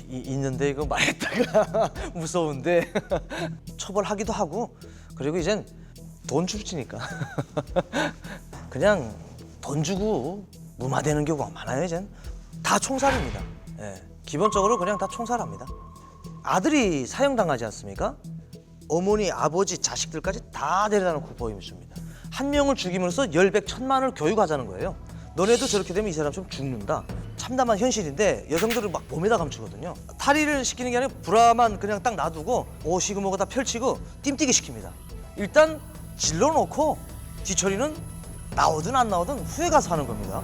있는데 이거 말했다가 무서운데 처벌하기도 하고 그리고 이젠 돈 줄지니까 그냥 돈 주고 무마되는 경우가 많아요. 이젠 다 총살입니다. 예, 기본적으로 그냥 다 총살합니다. 아들이 사형당하지 않습니까? 어머니, 아버지, 자식들까지 다 데려다 놓고 보임을 줍니다. 한 명을 죽이면서 열백 천만을 교육하자는 거예요. 너네도 저렇게 되면 이 사람처럼 죽는다. 참담한 현실인데 여성들을 막 몸에다 감추거든요. 탈의를 시키는 게 아니라 브라만 그냥 딱 놔두고 옷이고 뭐고 다 펼치고 뜀뛰기 시킵니다. 일단 질러놓고 뒤처리는 나오든 안 나오든 후회 가서 하는 겁니다.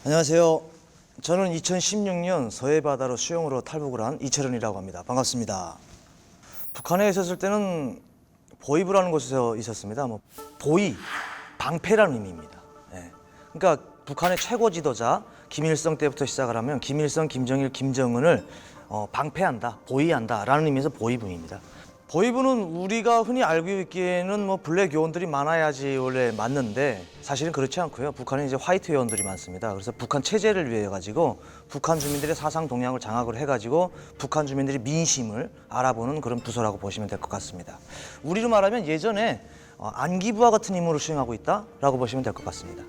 안녕하세요. 저는 2016년 서해바다로 수영으로 탈북을 한 이철원이라고 합니다. 반갑습니다. 북한에 있었을 때는 보위부라는 곳에서 있었습니다. 보위, 방패라는 의미입니다. 예. 그러니까 북한의 최고 지도자 김일성 때부터 시작을 하면 김일성, 김정일, 김정은을 방패한다, 보위한다라는 의미에서 보위부입니다. 보위부는 우리가 흔히 알고 있기에는 블랙 요원들이 많아야지 원래 맞는데 사실은 그렇지 않고요. 북한은 이제 화이트 요원들이 많습니다. 그래서 북한 체제를 위해 가지고 북한 주민들의 사상 동향을 장악을 해가지고 북한 주민들이 민심을 알아보는 그런 부서라고 보시면 될 것 같습니다. 우리로 말하면 예전에 안기부와 같은 임무를 수행하고 있다라고 보시면 될 것 같습니다.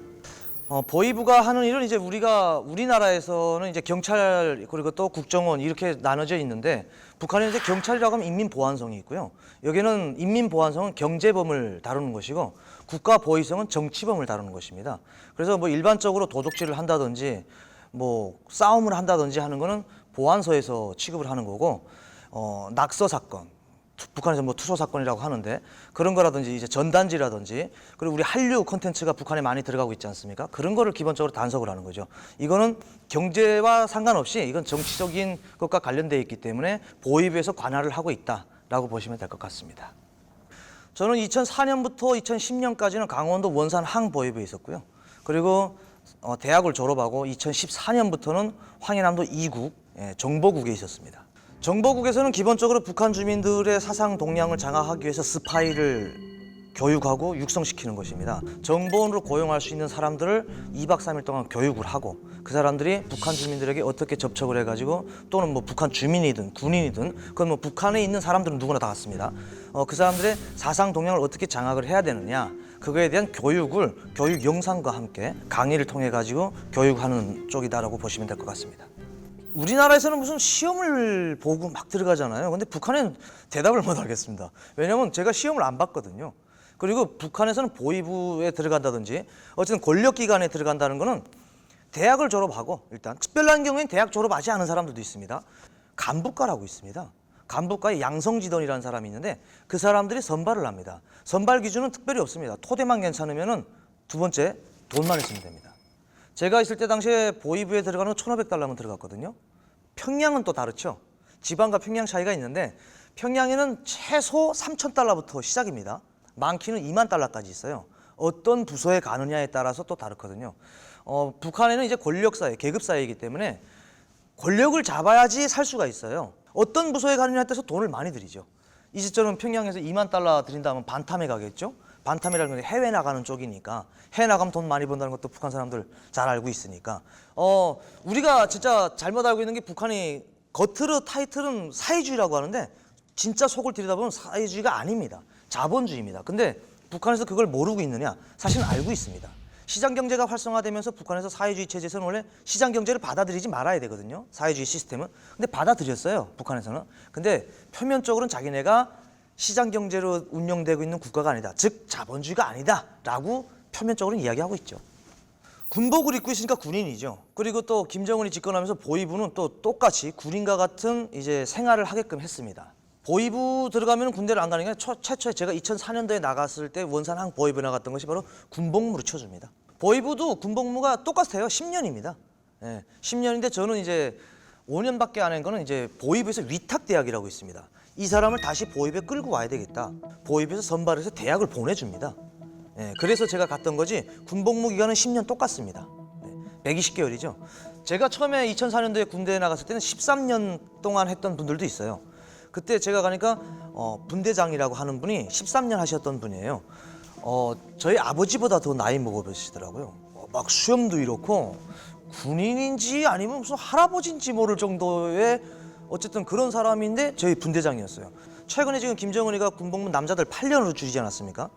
보위부가 하는 일은 이제 우리나라에서는 이제 경찰 그리고 또 국정원 이렇게 나눠져 있는데 북한은 이제 경찰이라고 하면 인민보안성이 있고요. 여기는 인민보안성은 경제범을 다루는 것이고 국가보위성은 정치범을 다루는 것입니다. 그래서 일반적으로 도둑질을 한다든지 싸움을 한다든지 하는 거는 보안서에서 취급을 하는 거고 낙서 사건 북한에서 투소 사건이라고 하는데 그런 거라든지 이제 전단지라든지 그리고 우리 한류 콘텐츠가 북한에 많이 들어가고 있지 않습니까? 그런 거를 기본적으로 단속을 하는 거죠. 이거는 경제와 상관없이 이건 정치적인 것과 관련되어 있기 때문에 보위부에서 관할을 하고 있다라고 보시면 될 것 같습니다. 저는 2004년부터 2010년까지는 강원도 원산 항보위부에 있었고요. 그리고 대학을 졸업하고 2014년부터는 황해남도 2국 정보국에 있었습니다. 정보국에서는 기본적으로 북한 주민들의 사상 동향을 장악하기 위해서 스파이를 교육하고 육성시키는 것입니다. 정보원으로 고용할 수 있는 사람들을 2박 3일 동안 교육을 하고 그 사람들이 북한 주민들에게 어떻게 접촉을 해가지고 또는 북한 주민이든 군인이든 그건 북한에 있는 사람들은 누구나 다 같습니다. 그 사람들의 사상 동향을 어떻게 장악을 해야 되느냐 그거에 대한 교육을 교육 영상과 함께 강의를 통해 가지고 교육하는 쪽이다라고 보시면 될 것 같습니다. 우리나라에서는 무슨 시험을 보고 막 들어가잖아요. 근데 북한은 대답을 못 하겠습니다. 왜냐면 제가 시험을 안 봤거든요. 그리고 북한에서는 보위부에 들어간다든지 어쨌든 권력기관에 들어간다는 거는 대학을 졸업하고 일단 특별한 경우에는 대학 졸업하지 않은 사람들도 있습니다. 간부과라고 있습니다. 간부과에 양성지던이라는 사람이 있는데 그 사람들이 선발을 합니다. 선발 기준은 특별히 없습니다. 토대만 괜찮으면은 두 번째 돈만 있으면 됩니다. 제가 있을 때 당시에 보위부에 들어가는 건 1,500달러면 들어갔거든요. 평양은 또 다르죠. 지방과 평양 차이가 있는데 평양에는 최소 3,000달러부터 시작입니다. 많기는 2만 달러까지 있어요. 어떤 부서에 가느냐에 따라서 또 다르거든요. 북한에는 이제 권력사회, 계급사회이기 때문에 권력을 잡아야지 살 수가 있어요. 어떤 부서에 가느냐에 따라서 돈을 많이 들이죠. 이제처럼 평양에서 2만 달러 들인다면 반탐에 가겠죠. 반탐이라는 건 해외 나가는 쪽이니까 해외 나가면 돈 많이 번다는 것도 북한 사람들 잘 알고 있으니까 우리가 진짜 잘못 알고 있는 게 북한이 겉으로 타이틀은 사회주의라고 하는데 진짜 속을 들여다보면 사회주의가 아닙니다. 자본주의입니다. 근데 북한에서 그걸 모르고 있느냐? 사실은 알고 있습니다. 시장경제가 활성화되면서 북한에서 사회주의 체제에서는 원래 시장경제를 받아들이지 말아야 되거든요. 사회주의 시스템은. 근데 받아들였어요. 북한에서는. 근데 표면적으로는 자기네가 시장경제로 운영되고 있는 국가가 아니다. 즉 자본주의가 아니다 라고 표면적으로는 이야기하고 있죠. 군복을 입고 있으니까 군인이죠. 그리고 또 김정은이 집권하면서 보위부는 또 똑같이 군인과 같은 이제 생활을 하게끔 했습니다. 보위부 들어가면 군대를 안 가는 게 최초에 제가 2004년도에 나갔을 때 원산 항보위부 나갔던 것이 바로 군복무를 쳐줍니다. 보위부도 군복무가 똑같아요. 10년입니다. 10년인데 저는 이제 5년밖에 안 한 거는 이제 보위부에서 위탁대학이라고 있습니다. 이 사람을 다시 보입에 끌고 와야 되겠다. 보입에서 선발해서 대학을 보내줍니다. 그래서 제가 갔던 거지 군복무 기간은 10년 똑같습니다. 120개월이죠. 제가 처음에 2004년도에 군대에 나갔을 때는 13년 동안 했던 분들도 있어요. 그때 제가 가니까 분대장이라고 하는 분이 13년 하셨던 분이에요. 저희 아버지보다 더 나이 먹어 보시더라고요. 막 수염도 이렇고 군인인지 아니면 무슨 할아버지인지 모를 정도의 어쨌든 그런 사람인데 저희 분대장이었어요. 최근에 지금 김정은이가 군복무 남자들 8년으로 줄이지 않았습니까?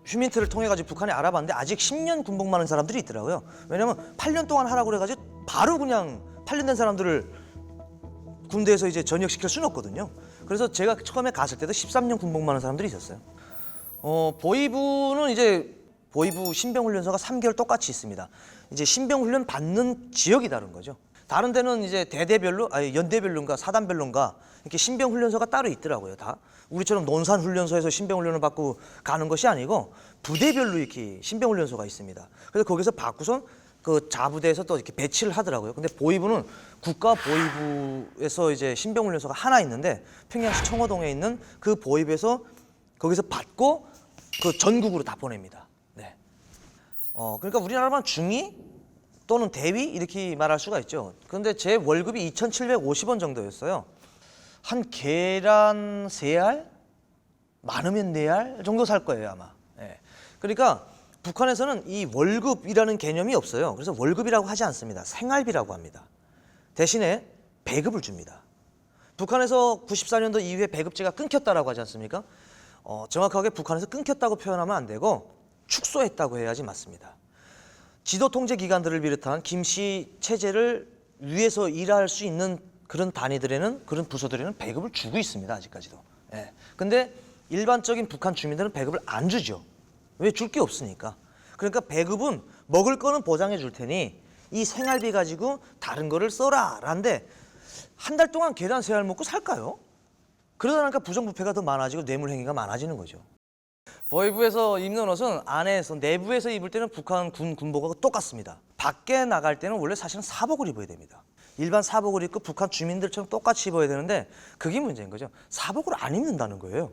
휴민트를 통해 가지고 북한에 알아봤는데 아직 10년 군복무하는 사람들이 있더라고요. 왜냐면 8년 동안 하라고 그래가지고 바로 그냥 8년 된 사람들을 군대에서 이제 전역시킬 수는 없거든요. 그래서 제가 처음에 갔을 때도 13년 군복무하는 사람들이 있었어요. 보위부는 이제 보위부 신병훈련소가 3개월 똑같이 있습니다. 이제 신병훈련 받는 지역이 다른 거죠. 다른 데는 이제 대대별로, 아니 연대별로인가 사단별로인가 이렇게 신병훈련소가 따로 있더라고요. 다 우리처럼 논산훈련소에서 신병훈련을 받고 가는 것이 아니고 부대별로 이렇게 신병훈련소가 있습니다. 그래서 거기서 받고선 그 자부대에서 또 이렇게 배치를 하더라고요. 근데 보위부는 국가보위부에서 이제 신병훈련소가 하나 있는데 평양시 청호동에 있는 그 보위부에서 거기서 받고 그 전국으로 다 보냅니다. 네. 그러니까 우리나라만 중위 또는 대위 이렇게 말할 수가 있죠. 그런데 제 월급이 2,750원 정도였어요. 한 계란 3알? 많으면 4알 정도 살 거예요 아마. 네. 그러니까 북한에서는 이 월급이라는 개념이 없어요. 그래서 월급이라고 하지 않습니다. 생활비라고 합니다. 대신에 배급을 줍니다. 북한에서 94년도 이후에 배급제가 끊겼다라고 하지 않습니까? 정확하게 북한에서 끊겼다고 표현하면 안 되고 축소했다고 해야지 맞습니다. 지도 통제 기관들을 비롯한 김씨 체제를 위해서 일할 수 있는 그런 단위들에는 그런 부서들에는 배급을 주고 있습니다. 아직까지도. 예. 근데 일반적인 북한 주민들은 배급을 안 주죠. 왜? 줄 게 없으니까. 그러니까 배급은 먹을 거는 보장해 줄 테니 이 생활비 가지고 다른 거를 써라 라는데 한 달 동안 계란 3알 먹고 살까요? 그러다 보니까 부정부패가 더 많아지고 뇌물행위가 많아지는 거죠. 보위부에서 입는 옷은 안에서 내부에서 입을 때는 북한 군복하고 똑같습니다. 밖에 나갈 때는 원래 사실은 사복을 입어야 됩니다. 일반 사복을 입고 북한 주민들처럼 똑같이 입어야 되는데 그게 문제인 거죠. 사복을 안 입는다는 거예요.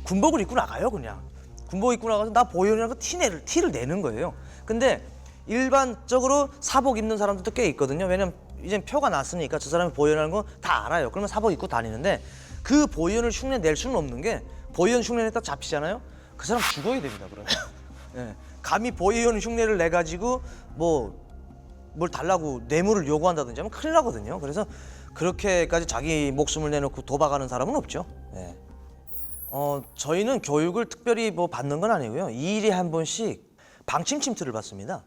군복을 입고 나가요 그냥. 군복 입고 나가서 나 보위원이라고 티를 내는 거예요. 근데 일반적으로 사복 입는 사람들도 꽤 있거든요. 왜냐면 이제 표가 났으니까 저 사람이 보위원이라는 거 다 알아요. 그러면 사복 입고 다니는데 그 보위원을 흉내 낼 수는 없는 게 보위원 흉내 냈다 잡히잖아요. 그 사람 죽어야 됩니다. 그러면 예. 감히 보위원 흉내를 내 가지고 뭘 달라고 뇌물을 요구한다든지 하면 큰일 나거든요. 그래서 그렇게까지 자기 목숨을 내놓고 도박하는 사람은 없죠. 예. 저희는 교육을 특별히 뭐 받는 건 아니고요. 2일에 한 번씩 방침 침투를 받습니다.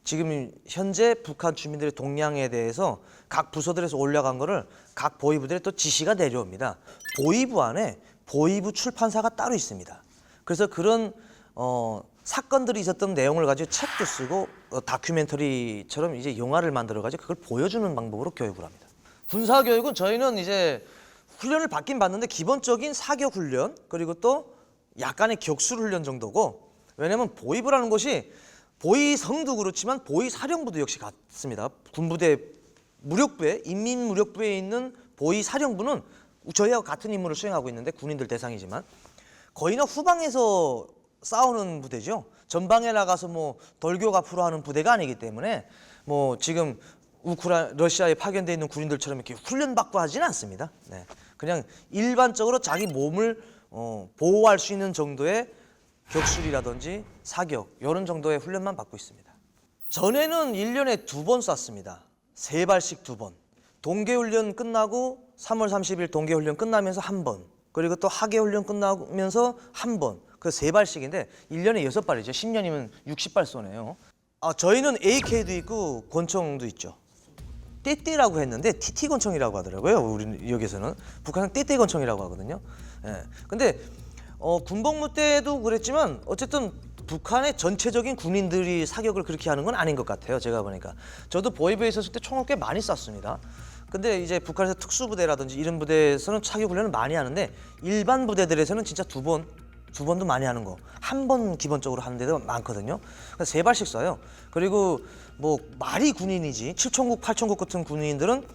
지금 현재 북한 주민들의 동향에 대해서 각 부서들에서 올라간 거를 각 보위부들에 또 지시가 내려옵니다. 보위부 안에 보위부 출판사가 따로 있습니다. 그래서 그런 사건들이 있었던 내용을 가지고 책도 쓰고 다큐멘터리처럼 이제 영화를 만들어 가지고 그걸 보여주는 방법으로 교육을 합니다. 군사 교육은 저희는 이제 훈련을 받긴 받는데 기본적인 사격 훈련 그리고 또 약간의 격술 훈련 정도고 왜냐면 보위부라는 것이 보위성도 그렇지만 보위사령부도 역시 같습니다. 군부대 무력부에 인민무력부에 있는 보위사령부는 저희하고 같은 임무를 수행하고 있는데 군인들 대상이지만 거의나 후방에서 싸우는 부대죠. 전방에 나가서 뭐 돌격 앞으로 하는 부대가 아니기 때문에 뭐 지금 러시아에 파견돼 있는 군인들처럼 이렇게 훈련받고 하지는 않습니다. 네. 그냥 일반적으로 자기 몸을 보호할 수 있는 정도의 격술이라든지 사격 이런 정도의 훈련만 받고 있습니다. 전에는 1년에 2번 쐈습니다. 3발씩 2번. 동계훈련 끝나고 3월 30일 동계훈련 끝나면서 1번. 그리고 또 하계훈련 끝나면서 1번. 그 3발씩인데 1년에 6발이죠. 10년이면 60발 쏘네요. 저희는 AK도 있고 권총도 있죠. 띠띠라고 했는데 TT 권총이라고 하더라고요. 우리 여기서는 북한은 띠띠 권총이라고 하거든요. 예. 근데 군복무 때도 그랬지만 어쨌든 북한의 전체적인 군인들이 사격을 그렇게 하는 건 아닌 것 같아요. 제가 보니까 저도 보위부에 있었을 때 총을 꽤 많이 쐈습니다. 근데 이제 북한에서 특수부대라든지 이런 부대에서는 사격 훈련을 많이 하는데 일반 부대들에서는 진짜 2번도 많이 하는 거. 1번 기본적으로 하는 데도 많거든요. 그래서 3발씩 쏴요. 그리고 뭐 말이 군인이지 7천국, 8천국 같은 군인들은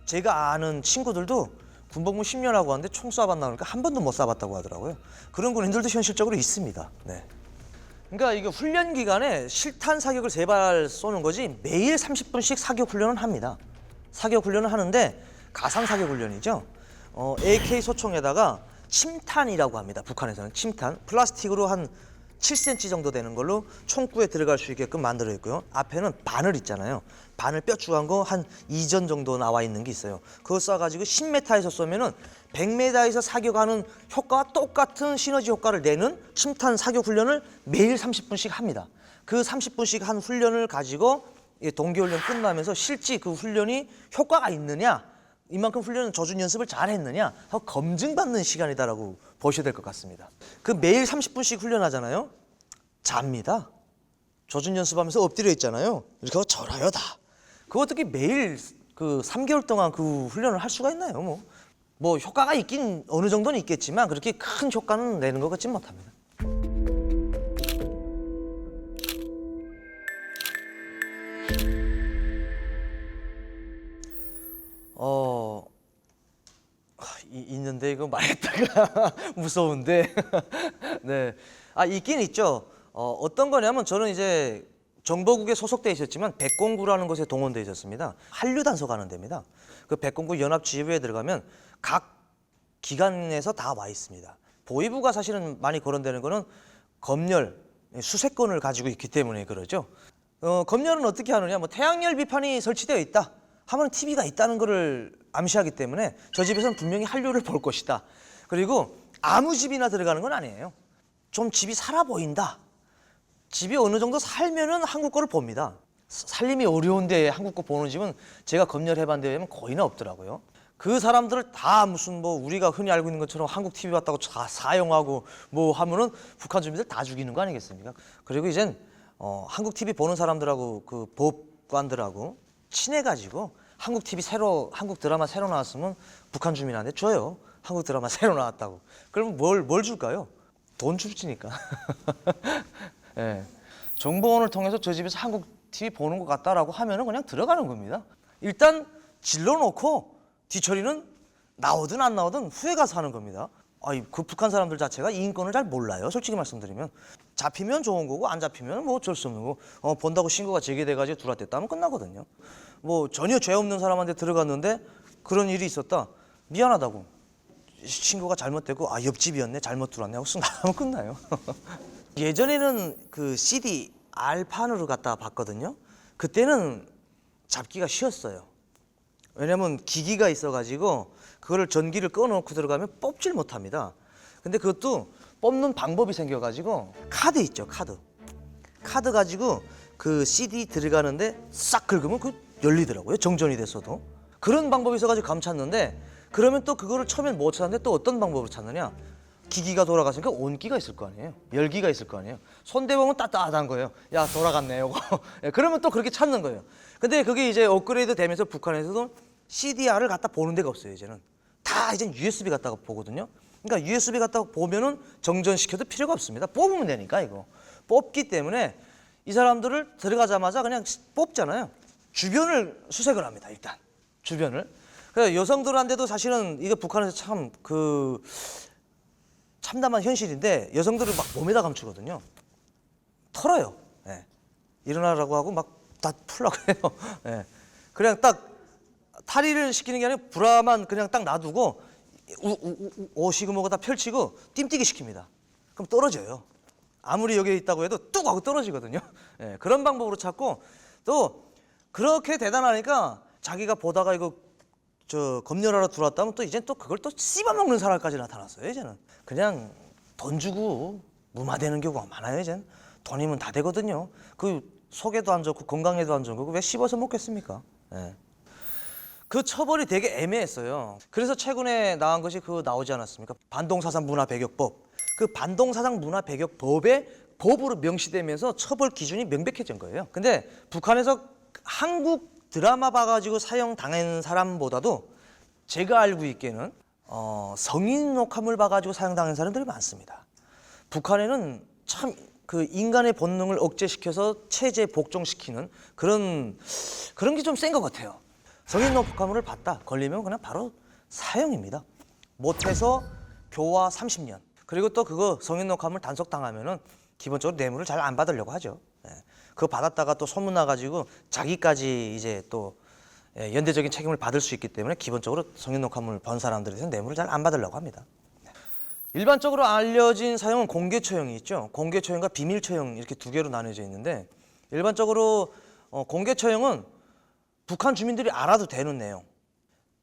제가 아는 친구들도 군복무 10년 하고 왔는데 총 쏴봤나 그러니까 한 번도 못 쏴봤다고 하더라고요. 그런 군인들도 현실적으로 있습니다. 네. 그러니까 이게 훈련 기간에 실탄 사격을 3발 쏘는 거지 매일 30분씩 사격 훈련을 합니다. 사격 훈련을 하는데 가상 사격 훈련이죠. AK 소총에다가 침탄이라고 합니다. 북한에서는 침탄. 플라스틱으로 한 7cm 정도 되는 걸로 총구에 들어갈 수 있게끔 만들어 있고요. 앞에는 바늘 있잖아요. 바늘 뼈쭉한 거 한 2전 정도 나와 있는 게 있어요. 그거 쏴가지고 10m에서 쏘면은 100m에서 사격하는 효과와 똑같은 시너지 효과를 내는 침탄 사격 훈련을 매일 30분씩 합니다. 그 30분씩 한 훈련을 가지고 동계훈련 끝나면서 실제 그 훈련이 효과가 있느냐, 이만큼 훈련은 조준 연습을 잘 했느냐 하고 검증받는 시간이다라고 보셔야 될 것 같습니다. 그 매일 30분씩 훈련하잖아요. 잡니다. 조준 연습하면서 엎드려 있잖아요. 이렇게 하고 절아요 다. 그거 어떻게 매일 그 3개월 동안 그 훈련을 할 수가 있나요? 뭐 효과가 있긴 어느 정도는 있겠지만 그렇게 큰 효과는 내는 것 같진 못합니다. 있는데 이거 말했다가 무서운데. 네. 있긴 있죠. 어떤 거냐면 저는 이제 정보국에 소속돼 있었지만 백공구라는 곳에 동원돼 있었습니다. 한류단소 가는 데입니다. 그 백공구 연합지휘부에 들어가면 각 기관에서 다 와 있습니다. 보위부가 사실은 많이 거론되는 거는 검열, 수색권을 가지고 있기 때문에 그러죠. 검열은 어떻게 하느냐? 뭐 태양열 비판이 설치되어 있다 하면 TV가 있다는 거를 암시하기 때문에 저 집에서는 분명히 한류를 볼 것이다. 그리고 아무 집이나 들어가는 건 아니에요. 좀 집이 살아 보인다. 집이 어느 정도 살면은 한국 거를 봅니다. 살림이 어려운데 한국 거 보는 집은 제가 검열해봤는데 보면 거의는 없더라고요. 그 사람들을 다 무슨 뭐 우리가 흔히 알고 있는 것처럼 한국 TV 봤다고 사용하고 뭐 하면은 북한 주민들 다 죽이는 거 아니겠습니까? 그리고 이젠 한국 TV 보는 사람들하고 그 법관들하고 친해가지고 한국 TV 한국 드라마 새로 나왔으면 북한 주민한테 줘요. 한국 드라마 새로 나왔다고. 그러면 뭘 줄까요? 돈 줄지니까. 네. 정보원을 통해서 저 집에서 한국 TV 보는 것 같다라고 하면은 그냥 들어가는 겁니다. 일단 질러놓고 뒤처리는 나오든 안 나오든 후에 가서 하는 겁니다. 그 북한 사람들 자체가 이 인권을 잘 몰라요. 솔직히 말씀드리면. 잡히면 좋은 거고 안 잡히면 뭐 어쩔 수 없는 거고 본다고 신고가 제기돼가지고 들어왔댔다 하면 끝나거든요. 뭐 전혀 죄 없는 사람한테 들어갔는데 그런 일이 있었다. 미안하다고. 신고가 잘못되고 옆집이었네. 잘못 들어왔네 하고 쓱 나가면 끝나요. 예전에는 그 CD R판으로 갖다 봤거든요. 그때는 잡기가 쉬웠어요. 왜냐면 기기가 있어가지고 그거를 전기를 꺼놓고 들어가면 뽑질 못합니다. 근데 그것도 뽑는 방법이 생겨가지고 카드 있죠, 카드 가지고 그 CD 들어가는데 싹 긁으면 그 열리더라고요. 정전이 됐어도. 그런 방법이 있어가지고 감췄는데 그러면 또 그거를 처음엔 못 찾는데 또 어떤 방법을 찾느냐? 기기가 돌아갔으니까 온기가 있을 거 아니에요. 열기가 있을 거 아니에요. 손 대보면 따뜻한 거예요. 야, 돌아갔네, 요거. 그러면 또 그렇게 찾는 거예요. 근데 그게 이제 업그레이드 되면서 북한에서도 CDR을 갖다 보는 데가 없어요, 이제는. 다 이제 USB 갖다가 보거든요. 그러니까 USB 갖다가 보면은 정전시켜도 필요가 없습니다. 뽑으면 되니까 이거. 뽑기 때문에 이 사람들을 들어가자마자 그냥 뽑잖아요. 주변을 수색을 합니다, 일단. 주변을. 그래서 여성들한테도 사실은 이게 북한에서 참 참담한 현실인데 여성들을 막 몸에다 감추거든요. 털어요. 예. 일어나라고 하고 막 다 풀라고 해요. 예. 그냥 딱 탈의를 시키는 게 아니라 브라만 그냥 딱 놔두고 오시그모가 다 펼치고 뜀뛰기 시킵니다. 그럼 떨어져요. 아무리 여기 있다고 해도 뚝 하고 떨어지거든요. 예. 그런 방법으로 찾고 또 그렇게 대단하니까 자기가 보다가 이거 검열하러 들어왔다면 또 이제 또 그걸 또 씹어먹는 사람까지 나타났어요. 이제는 그냥 돈 주고 무마되는 경우가 많아요. 이제는 돈이면 다 되거든요. 그 속에도 안 좋고 건강에도 안 좋은 거고 왜 씹어서 먹겠습니까? 예. 그 처벌이 되게 애매했어요. 그래서 최근에 나온 것이 나오지 않았습니까? 반동사상 문화배격법. 그 반동사상 문화배격법에 법으로 명시되면서 처벌 기준이 명백해진 거예요. 근데 북한에서 한국 드라마 봐가지고 사형당한 사람보다도 제가 알고 있기에는 성인 녹화물 봐가지고 사형당한 사람들이 많습니다. 북한에는 참 그 인간의 본능을 억제시켜서 체제 복종시키는 그런 게 좀 센 것 같아요. 성인 녹화물을 봤다 걸리면 그냥 바로 사형입니다. 못해서 교화 30년. 그리고 또 그거 성인 녹화물 단속당하면은 기본적으로 뇌물을 잘 안 받으려고 하죠. 예. 그거 받았다가 또 소문 나가지고 자기까지 이제 또 연대적인 책임을 받을 수 있기 때문에 기본적으로 성인 녹화물 번 사람들에서 뇌물을 잘 안 받으려고 합니다. 일반적으로 알려진 사형은 공개처형이 있죠. 공개처형과 비밀처형 이렇게 두 개로 나뉘어져 있는데 일반적으로 공개처형은 북한 주민들이 알아도 되는 내용,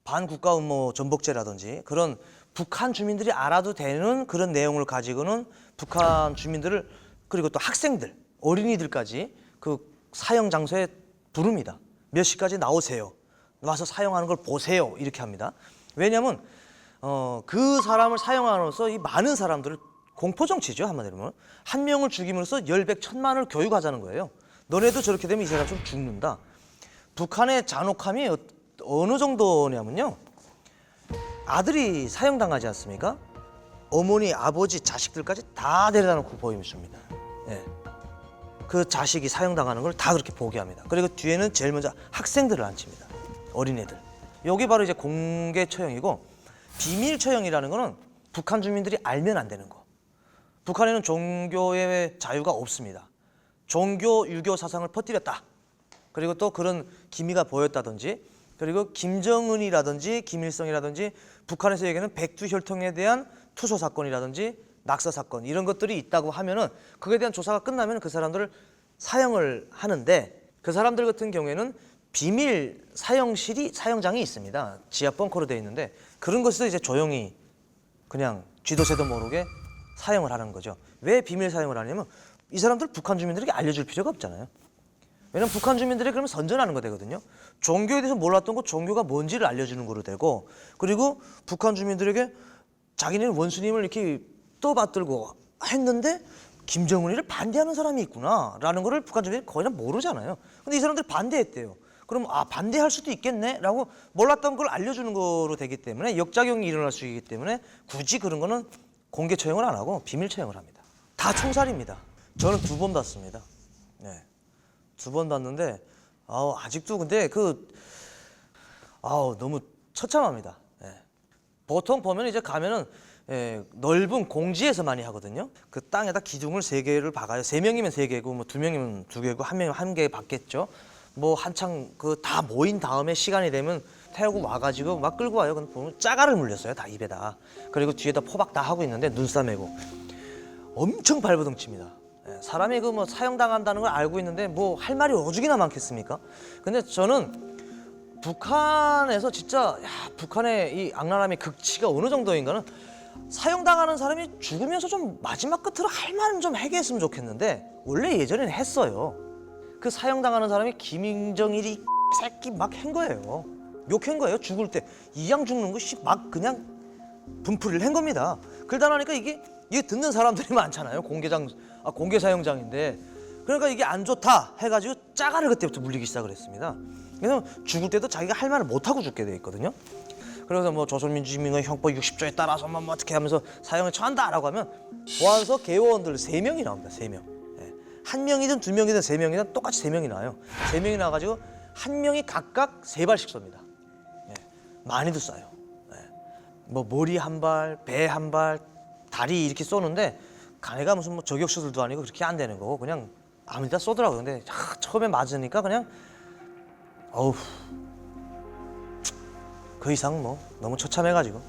반국가음모 전복죄라든지 그런 북한 주민들이 알아도 되는 그런 내용을 가지고는 북한 주민들을 그리고 또 학생들, 어린이들까지 그 사형 장소에 부릅니다. 몇 시까지 나오세요. 와서 사형하는 걸 보세요. 이렇게 합니다. 왜냐하면 그 사람을 사형함으로써 이 많은 사람들을 공포정치죠. 한마디로 하면 한 명을 죽임으로써 열백 천만을 교육하자는 거예요. 너네도 저렇게 되면 이 사람 좀 죽는다. 북한의 잔혹함이 어느 정도냐면요. 아들이 사형당하지 않습니까? 어머니, 아버지, 자식들까지 다 데려다 놓고 보임습니다. 예. 그 자식이 사형당하는 걸 다 그렇게 보게 합니다. 그리고 뒤에는 제일 먼저 학생들을 앉힙니다. 어린애들. 여기 바로 이제 공개 처형이고 비밀 처형이라는 거는 북한 주민들이 알면 안 되는 거. 북한에는 종교의 자유가 없습니다. 종교, 유교 사상을 퍼뜨렸다. 그리고 또 그런 기미가 보였다든지 그리고 김정은이라든지 김일성이라든지 북한에서 얘기하는 백두혈통에 대한 투소 사건이라든지 낙서 사건 이런 것들이 있다고 하면은 그에 대한 조사가 끝나면 그 사람들을 사형을 하는데 그 사람들 같은 경우에는 비밀 사형실이 사형장이 있습니다. 지하 벙커로 되어 있는데 그런 것에서 이제 조용히 그냥 쥐도 새도 모르게 사형을 하는 거죠. 왜 비밀 사형을 하냐면 이 사람들 북한 주민들에게 알려줄 필요가 없잖아요. 왜냐면 북한 주민들이 그러면 선전하는 거 되거든요. 종교에 대해서 몰랐던 거 종교가 뭔지를 알려주는 거로 되고 그리고 북한 주민들에게 자기네는 원수님을 이렇게 떠받들고 했는데 김정은이를 반대하는 사람이 있구나라는 거를 북한 주민들이 거의 다 모르잖아요. 근데 이 사람들이 반대했대요. 그럼 반대할 수도 있겠네라고 몰랐던 걸 알려주는 거로 되기 때문에 역작용이 일어날 수 있기 때문에 굳이 그런 거는 공개 처형을 안 하고 비밀 처형을 합니다. 다 총살입니다. 저는 2번 봤습니다. 네. 2번 봤는데 아직도 근데 너무 처참합니다. 예. 보통 보면 이제 가면은 넓은 공지에서 많이 하거든요. 그 땅에다 기둥을 3개를 박아요. 3명이면 3개고 뭐 2명이면 2개고 1명이면 1개 박겠죠. 뭐 한창 그 다 모인 다음에 시간이 되면 태우고 와가지고 막 끌고 와요. 근데 보면 짜가를 물렸어요. 다 입에다. 그리고 뒤에다 포박 다 하고 있는데 눈싸 매고 엄청 발버둥칩니다. 사람이 그 뭐 사형당한다는 걸 알고 있는데 뭐 할 말이 오죽이나 많겠습니까? 근데 저는 북한에서 진짜 북한의 이 악랄함의 극치가 어느 정도인가는 사형당하는 사람이 죽으면서 좀 마지막 끝으로 할 말은 좀 하게 했으면 좋겠는데 원래 예전에는 했어요. 그 사형당하는 사람이 김정일이 새끼 막 한 거예요. 욕한 거예요. 죽을 때 이양 죽는 거 막 그냥 분풀이를 한 겁니다. 그러다 보니까 이게 듣는 사람들이 많잖아요. 공개 사형장인데 그러니까 이게 안 좋다 해가지고 짜가를 그때부터 물리기 시작을 했습니다. 그래서 죽을 때도 자기가 할 말을 못 하고 죽게 돼 있거든요. 그래서 뭐 조선민주주의민권 형법 60조에 따라서 뭐 어떻게 하면서 사형을 처한다라고 하면 보안소 개원들 3명이 나옵니다. 3명. 예. 1명이든 2명이든 3명이든 똑같이 3명이 나와요. 3명이 나와가지고 1명이 각각 3발씩 쏩니다. 예. 많이도 쏴요. 예. 뭐 머리 1발, 배 1발, 다리 이렇게 쏘는데 가네가 무슨 뭐 저격수들도 아니고 그렇게 안 되는 거고 그냥 아무 데나 쏘더라고요. 근데 처음에 맞으니까 그냥 어우 그 이상 뭐 너무 처참해가지고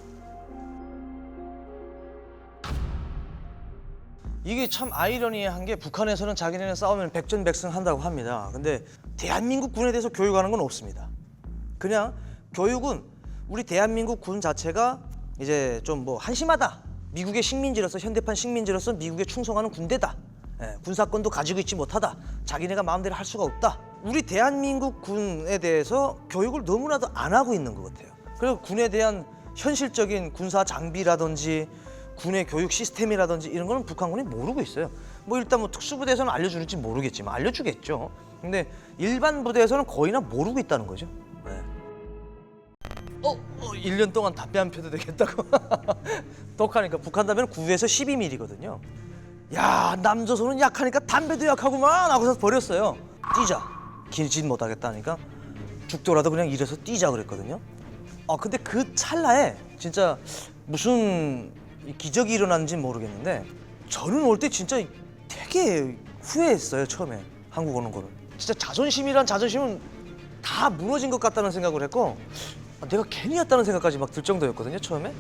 이게 참 아이러니한 게 북한에서는 자기네는 싸우면 백전백승 한다고 합니다. 근데 대한민국 군에 대해서 교육하는 건 없습니다. 그냥 교육은 우리 대한민국 군 자체가 이제 좀 뭐 한심하다. 미국의 식민지로서 현대판 식민지로서 미국에 충성하는 군대다. 군사권도 가지고 있지 못하다. 자기네가 마음대로 할 수가 없다. 우리 대한민국 군에 대해서 교육을 너무나도 안 하고 있는 것 같아요. 그리고 군에 대한 현실적인 군사 장비라든지 군의 교육 시스템이라든지 이런 거는 북한군이 모르고 있어요. 뭐 일단 뭐 특수부대에서는 알려줄지 모르겠지만 알려주겠죠. 근데 일반 부대에서는 거의나 모르고 있다는 거죠. 1년 동안 담배 안 펴도 되겠다고. 독하니까 북한 담배는 9에서 12mm거든요. 야, 남조선은 약하니까 담배도 약하구만 하고서 버렸어요. 뛰자. 길진 못하겠다니까 죽더라도 그냥 이래서 뛰자 그랬거든요. 근데 그 찰나에 진짜 무슨 기적이 일어났는지 모르겠는데 저는 올 때 진짜 되게 후회했어요. 처음에 한국 오는 거를. 진짜 자존심이란 자존심은 다 무너진 것 같다는 생각을 했고 내가 괜히 왔다는 생각까지 막 들 정도였거든요 처음에.